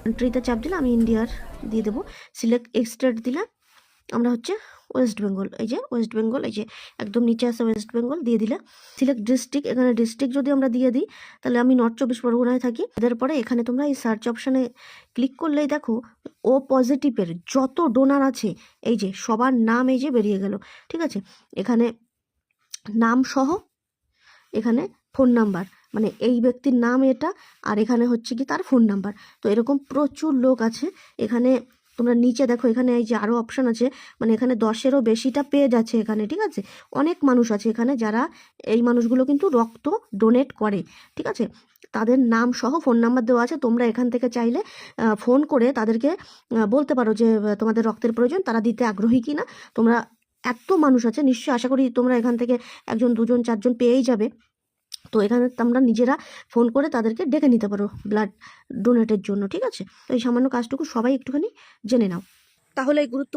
কান্ট্রিতে চাপ দিলে আমি ইন্ডিয়ার দিয়ে দেবো। সিলেক্ট স্টেট দিলে আমরা হচ্ছে ওয়েস্ট বেঙ্গল, এই যে ওয়েস্ট বেঙ্গল, এই যে একদম নিচে আসে ওয়েস্ট বেঙ্গল দিয়ে দিলে। সিলেক্ট ডিস্ট্রিক্ট, এখানে ডিস্ট্রিক্ট যদি আমরা দিয়ে দিই তাহলে আমি নর্থ 24 পরগনায় থাকি। এরপরে এখানে তোমরা এই সার্চ অপশানে ক্লিক করলেই দেখো ও পজিটিভের যত ডোনার আছে এই যে সবার নাম এই যে বেরিয়ে গেল। ঠিক আছে, এখানে নাম সহ এখানে ফোন নাম্বার, মানে এই ব্যক্তির নাম এটা, আর এখানে হচ্ছে কি তার ফোন নাম্বার। তো এরকম প্রচুর লোক আছে এখানে। তোমরা নিচে দেখো এখানে এই যে আরও অপশান আছে, মানে এখানে 10-এরও বেশিটা পেজ আছে এখানে। ঠিক আছে, অনেক মানুষ আছে এখানে যারা এই মানুষগুলো কিন্তু রক্ত ডোনেট করে। ঠিক আছে, তাদের নাম সহ ফোন নাম্বার দেওয়া আছে। তোমরা এখান থেকে চাইলে ফোন করে তাদেরকে বলতে পারো যে তোমাদের রক্তের প্রয়োজন, তারা দিতে আগ্রহী কিনা। তোমরা এত মানুষ আছে, নিশ্চয়ই আশা করি তোমরা এখান থেকে 1, 2, 4 পেয়েই যাবে। তো এখানে তোমরা নিজেরা ফোন করে তাদেরকে ডেকে নিতে পারো ব্লাড ডোনেটের জন্য। ঠিক আছে, তো এই সামান্য কাজটুকু সবাই একটুখানি জেনে নাও, তাহলে এই গুরুত্ব